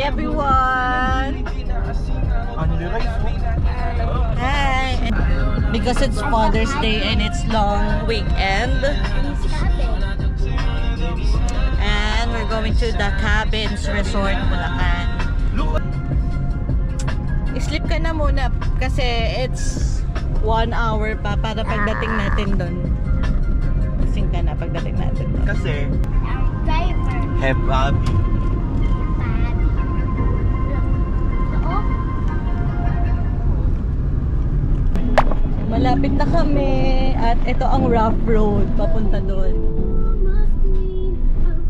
everyone! Hi! Because it's Father's Day and it's long weekend. And we're going to the Cabins Resort, Bulacan. Sleep ka na muna kasi it's 1 hour pa para pagdating natin doon. Gising ka na pagdating natin doon. Kasi Driver. have Abby. Malapit na kami at ito ang rough road papunta doon.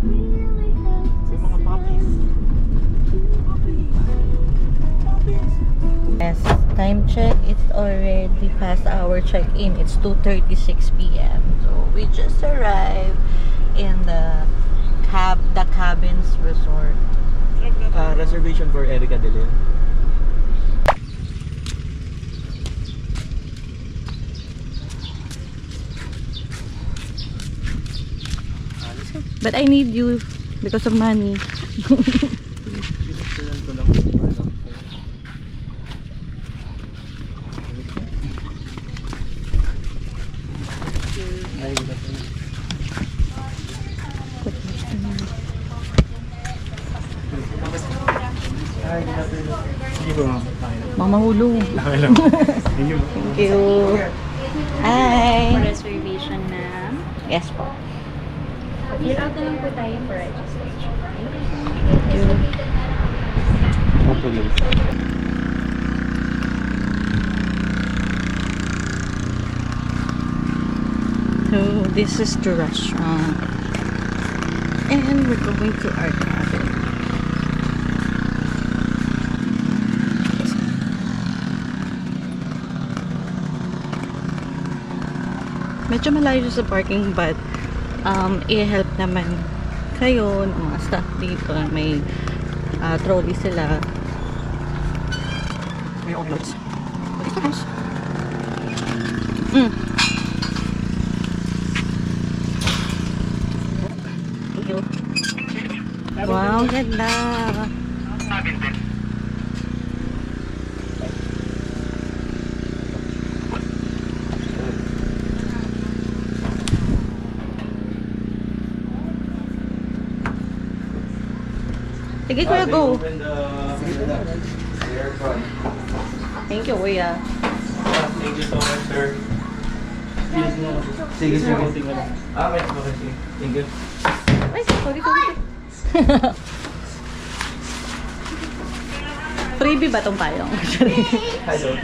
May mga puppies. Yes, time check, it's already past our check-in. It's 2:36 p.m. So we just arrived in the Cabins Resort. Reservation for Erica Delin. But I need you because of money. Sige po, ma'am. Mamahulong. Okay lang. Thank you. Thank you. Hi. Reservation na. Yes po. Fill out na lang po tayo for registration. Thank you. Hopefully. So this is the restaurant. And we're going to our cabin. Medyo malayo sa parking but i-help naman kayo ng mga staff dito. May trolley sila. May uploads. Thank you. Wow, ganda. Sige kuya, go. Thank you kuya. Thank you so much, sir. Sige, sir. Okay, sige. Thank you. Ay, sorry. Freebie ba tong payong? Hello.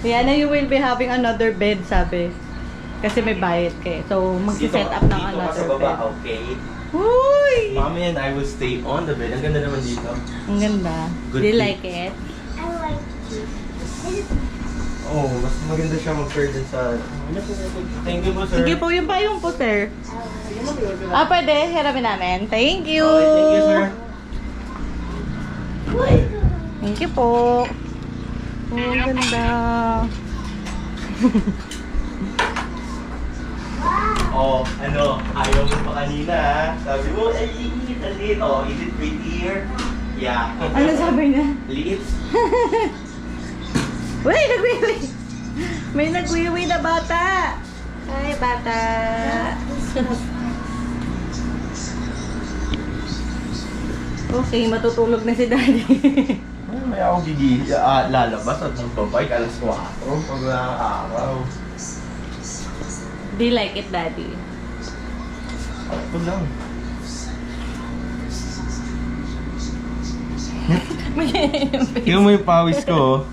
Yana, you will be having another bed, sabi. Kasi may bayad kayo. So, mag-set up ng another bed. Okay. Uy! Mommy and I will stay on the bed. Ang ganda naman dito. Ang ganda. Good Do you tip. like it? I like it. Oh, mas maganda siya mag-pair din sa... Thank you po, sir. Sige po, yung payong po, sir. Pwede. Hiramin namin. Thank you. Okay, thank you, sir. Thank you po. Oh, ang ganda. Oh, ano, ayaw mo pa kanina, ha? Sabi mo, ay, liit. Oh, is it prettier? Yeah. Ano sabi niya? Liit? Uy, nagwiwi! May nagwiwi na bata! Hi, bata! Okay, matutulog na si daddy. Ay, may ako lalabas at magpapay alas 4 pag araw. Do you like it, daddy? Ito lang. Tingnan mo yung pawis ko, oh.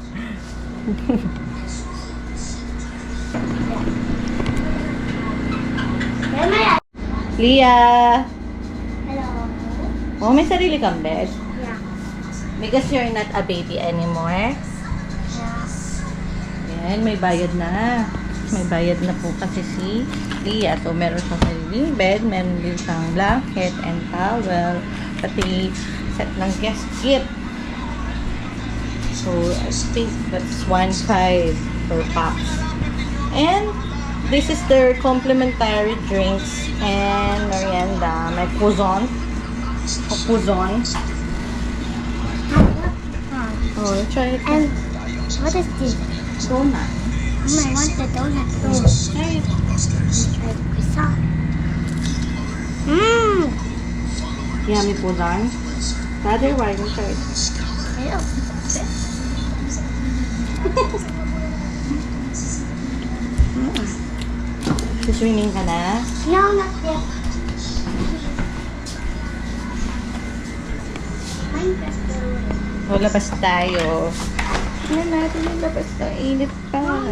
Leah! Hello. Oh, may sarili kang bed. Yeah. Because you're not a baby anymore. Yeah. Yan, may bayad na. May bayad na po kasi si Leah. So, meron siyang sariling bed, meron din siyang blanket and towel, pati set ng guest gift. So, I think that's 1.5 per pax. And, this is their complimentary drinks and merienda. May croissant Puzon. Oh, try it. And what is this? Donut. I want the donut too. Try it. Try the croissant. Mmm. Yummy Puzon. The other one, try it. Swimming ka na? No, not yet. O, labas tayo. Tingnan natin yung labas na. Init pa.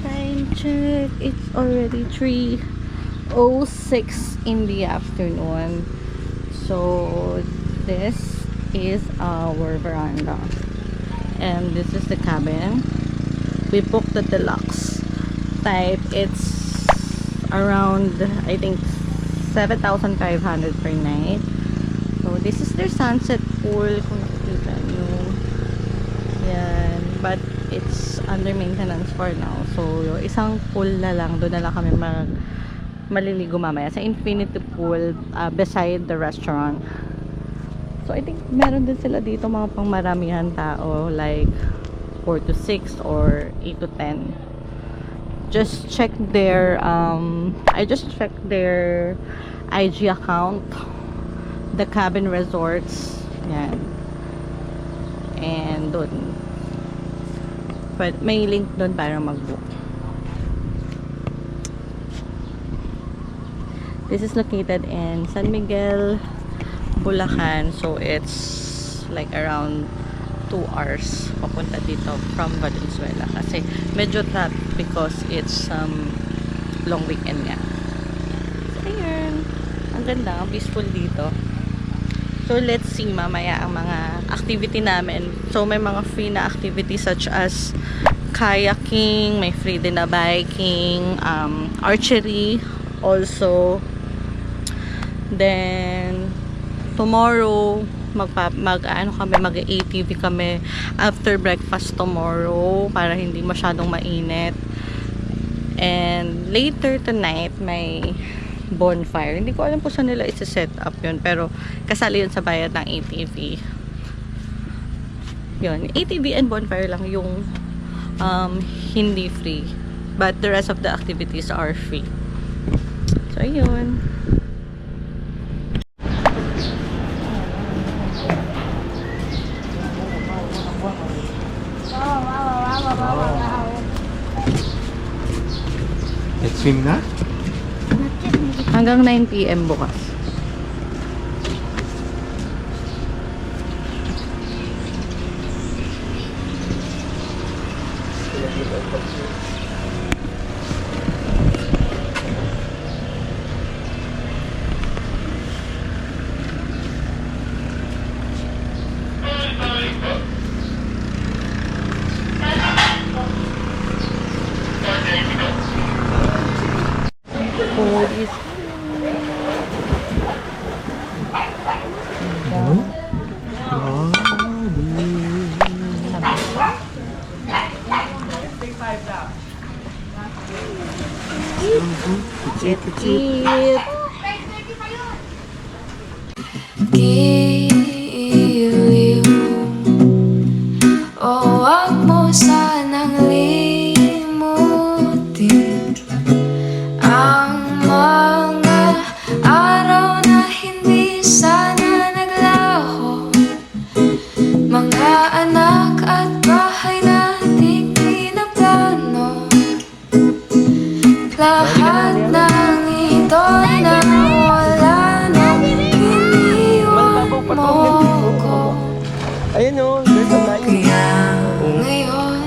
Time check. It's already 3:06 in the afternoon. So, this is our veranda. And this is the cabin. We booked the deluxe type. It's around, I think, 7,500 per night. So, this is their sunset pool. Kung nakikita nyo. Yan. But, it's under maintenance for now. So, yung isang pool na lang. Doon na lang kami maliligo mamaya. Sa infinity pool beside the restaurant. So, I think meron din sila dito mga pang maramihan tao. Like, 4 to 6 or 8 to 10. Just check their, I just checked their IG account. The Cabin Resorts. Yan. And doon. But may link doon para mag-book. This is located in San Miguel, Bulacan. So it's like around 2 hours papunta dito from Valenzuela kasi medyo traffic because it's long weekend nga. So ayun, ang ganda, ang peaceful dito. So let's see mamaya ang mga activity namin. So may mga free na activities such as kayaking, may free din na biking, archery also. Then tomorrow mag-ATV kami after breakfast tomorrow para hindi masyadong mainit. And later tonight may bonfire. Hindi ko alam kung saan nila isa-set up yun, pero kasali yun sa bayad ng ATV. Yun, ATV and bonfire lang yung hindi free. But the rest of the activities are free. So yun. Let's swim na? Hanggang 9 PM bukas. Food is eat. Giliw, o wag mo sanang limutin ang mga araw na hindi sana naglaho, mga anak at bahay na di pinaplano. Lahat ng ito na wala nang iniwan mo ko. Ayun o, there's a line. Kaya ngayon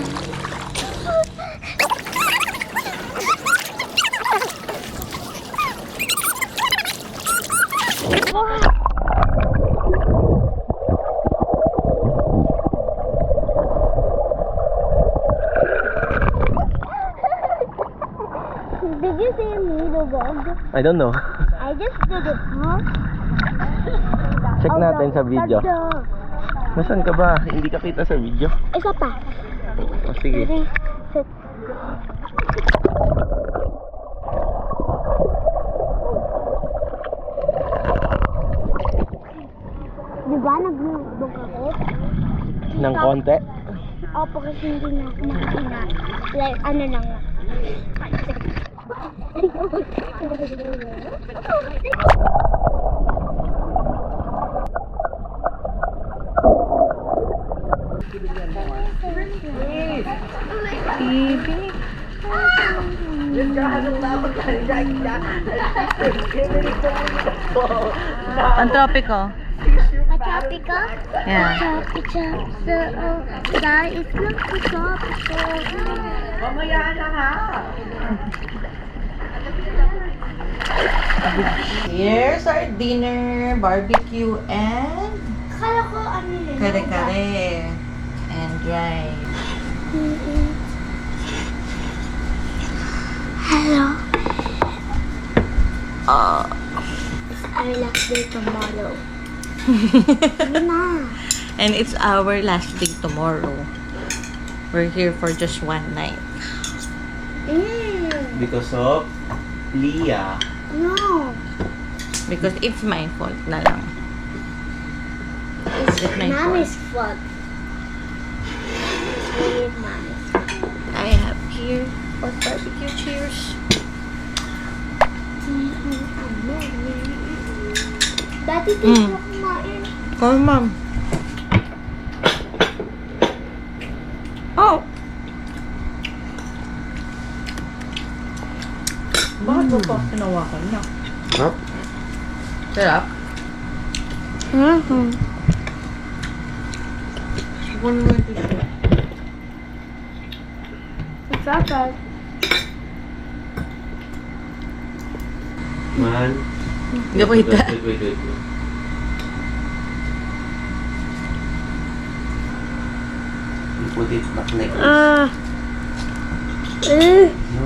Did you see me, the dog? I don't know. I just did it, huh? Check natin sa video. Nasaan ka ba? Hindi ka kita sa video. Isa pa. O sige. Ready, set. ng konti. Opo, kasi hindi na ako makahinga. Like, ano lang. Baby. Ang tropico. Patropico? Yeah. Patropico. Guys, look patropico. Here's our dinner, barbecue and Kala ko ano yun. kare-kare and rice. Hello. It's our last day tomorrow. Sige na. And it's our last day tomorrow. We're here for just one night. Because of Leah. No. Because it's my fault na lang. It's It's my Mommy's fault. It's really Mommy's fault. I have here for barbecue. Cheers. Dati dito na kumain. Call mom. Oh! Bakit mo pa tinawakan niya? Huh? Sarap? One more tissue. It's okay. Man. Wait. Wait. You put it back like this. No,